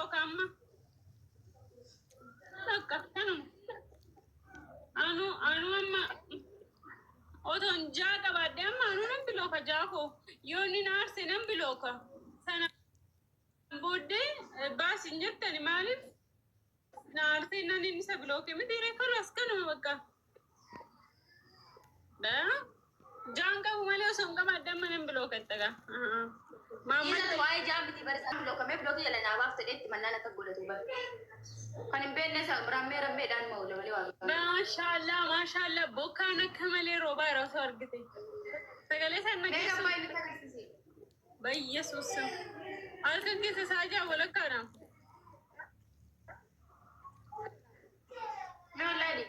bilookaamma akka kanuma anu amma oton jaa qabaadde amma anu nan bilooka jaako yoonni naarse nan bilooka sana booddee baasin jettani maaliif naarse nan inni isa bilooke miti reefarras kanuma bakka jaan qabu malee osoo hin qabaadde amma nan bilookattaga Maamma waa'ee jaambiti barisaa bilookame bilookii jala naa baafte dheetti mannaan akka godhatu bara. Kan hin beekne isaa rammeedhaan ma'uudha malee waa. Maashaallah bokkaan akka malee roobaa yeroo osoo argite. Sagalee isaan nageessu. Bayyesuus. Halkan keessa isaa jaa walakkaadha. Noolaani.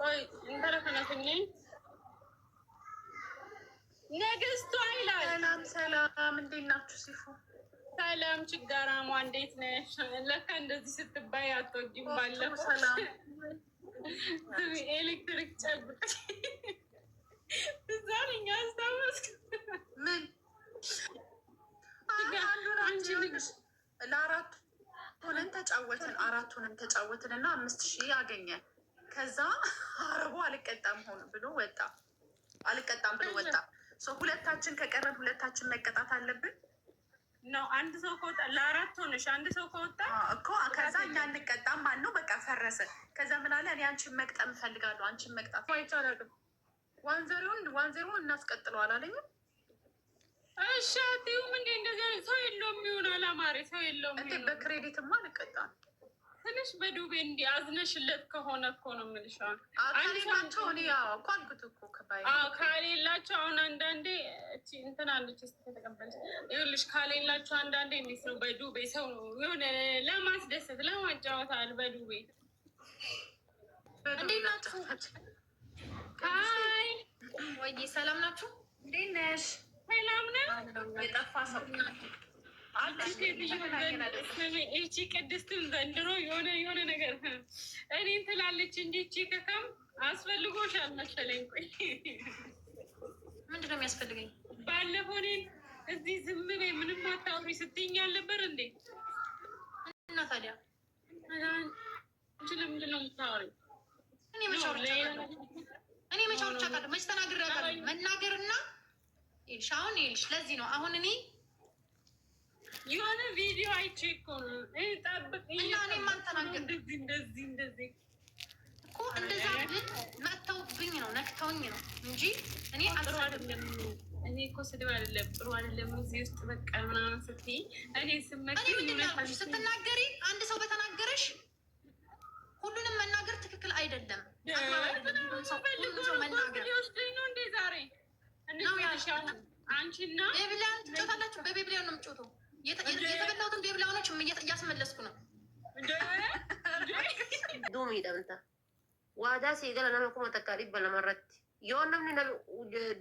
Qoy intala kana finneen. ነገስቱ አይላል ሰላም እንዴት ናችሁ? ሲፉ ሰላም ችጋራሟ እንዴት ነሽ? ለካ እንደዚህ ስትባይ አትወጂም። ባለፈው ሰላም ኤሌክትሪክ ጨብጥ ዛሬኛ አስታወስክ? ምን ለአራት ሆነን ተጫወትን እና 5000 አገኘን። ከዛ አረቡ አልቀጣም ብሎ ወጣ። ሁለታችን ከቀረን ሁለታችን መቀጣት አለብን ነው። አንድ ሰው ከወጣ ለአራት ሆነሽ አንድ ሰው ከወጣ እኮ ከዛ እኛ እንቀጣም ማለት ነው። በቃ ፈረሰ። ከዛ ምን አለ እኔ አንቺን መቅጠም እፈልጋለሁ። አንቺን መቅጣት አይቻልም። ዋንዘሩን እናስቀጥለዋል አለኝም። እሺ አትይውም እንዴ? እንደዚህ ሰው የለውም ይሆናል። አማሬ ሰው የለውም እንዴ? በክሬዲትማ አልቀጣም። ትንሽ በዱቤ እንዲ አዝነሽለት ከሆነ እኮ ነው የምልሽ። ካሌላቸው እኔ ያው እኮ አልኩት እኮ ካሌላቸው አሁን አንዳንዴ እቺ እንትን አለች ስ ከተቀበለች ይኸውልሽ፣ ካሌላቸው አንዳንዴ እንዴት ነው በዱቤ ሰው የሆነ ለማስደሰት ለማጫወታል በዱቤ እንዴት ናችሁ? ሀይ ወይ ሰላም ናችሁ? እንዴት ነሽ? ሰላም ነው። የጠፋ ሰው ይቺ ቅድስትን ዘንድሮ የሆነ ነገር እኔን ትላለች እንጂ ይቺ ከካም አስፈልጎሻል መሰለኝ። ቆይ ምንድን ነው የሚያስፈልገኝ? ባለፈው እኔን እዚህ ዝም በይ ምንም አታውሪ ስትይኝ አልነበር እንዴ? እና ታዲያ አንቺ ለምንድን ነው የምታወሪው? እኔ መቼ አውርቻለሁ? መች ተናግሬያለሁ? መናገርና ይልሽ አሁን ይልሽ ለዚህ ነው አሁን እኔ የሆነ ቪዲዮ አይቼ እኮ ነው ጠብቅ እና እኔም አልተናገርኩም። እንደዚህ እኮ እንደዛ ግን መተውብኝ ነው ነክተውኝ ነው እንጂ እኔ ጥሩ አይደለም። እኔ እኮ ስድብ አይደለም ጥሩ አይደለም። እዚህ ውስጥ በቃ ምናምን ስትይ እኔ ስትናገሪ አንድ ሰው በተናገረሽ ሁሉንም መናገር ትክክል አይደለም። መናገር ሊወስደኝ ነው እንዴ ዛሬ አንቺና ቤብሊያን ትጮታላችሁ። በቤብሊያን ነው የምጮተው። የተበላሁትን ቤብሊያኖች እያስመለስኩ ነው። ዱሚ ደምታ ዋዳ ሲገለ ነመ ኩመ ተካሪ በለመረት yoo namni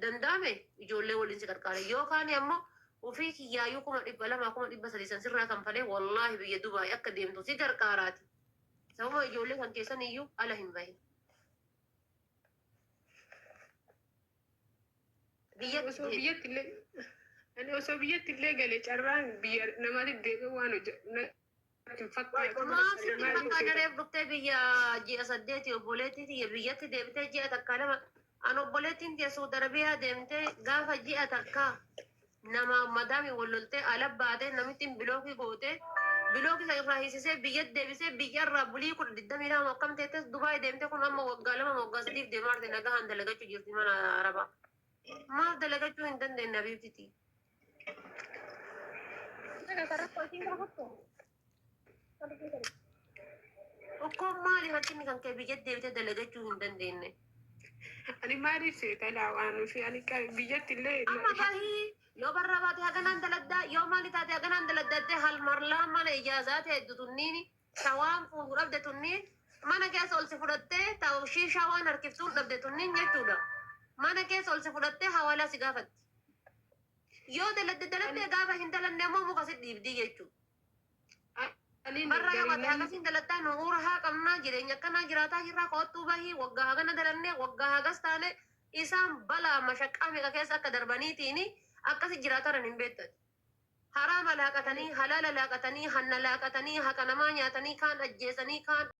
danda'ame ijoollee waliin si qarqaare yookaan ammoo ofii kiyyaayyuu 200,000 sirraa kan falee wallaahi biyya Dubaay akka deemtu si qarqaaraati. Sababa ijoollee kan keessan iyyuu ala hin bahin. osoo biyyatti illee galee carraan biyya namaatti deebi'u waan fakkaatareef dhuftee biyya ji'a 8 obboleettii biyyatti deebitee ji'a takka lama an obboleettiin teessoo darbiyaa deemtee gaafa ji'a takka nama madaami walloltee ala baatee namittiin bilookii gootee bilookii isa irraa hiisisee biyyatti deebisee biyyarraa bulii 22 akkam teettes Dubaay deemtee kun amma waggaa 2 waggaa 3 deemaarte nagahaan dalagachuu jirti mana Arabaa. Maaf dalagachuu hin dandeenye abiibtiti. Ukkoon maali hakkinni kan kee biyyatti deebitee dalagachuu hin dandeenye? ani maaliif seetalaa waan fi ani biyyatti illee amma bahii yoo barraa baate haganaan daladdaa yoo maali taate haganaan daladdattee halmarlaa mana ijaazaa ta'e tunniini shawaan fuudhu dhabde tunniin mana keessa ol si fudhattee ta'u shiishaa waan harkiftuun dhabde tunniin jechuudha. Mana keessa ol si fudhattee hawaalaa si gaafatti. Yoo daladde gaafa hin dalanne ammoo muka si dhiibdii jechuudha. Barraa yoo baate akkasiin daladdaa nuura haa qabnaa jireenya akkanaa jiraataa jirraa qo'attuu bahii waggaa hagana dalannee waggaa hagas taane isaan balaa mashaqqaa meeqa keessa akka darbaniitiin akkasi jiraatan hin beektan. حرام لاقتني حلال لاقتني حن لاقتني حق نما نياتني كان أجيسني كان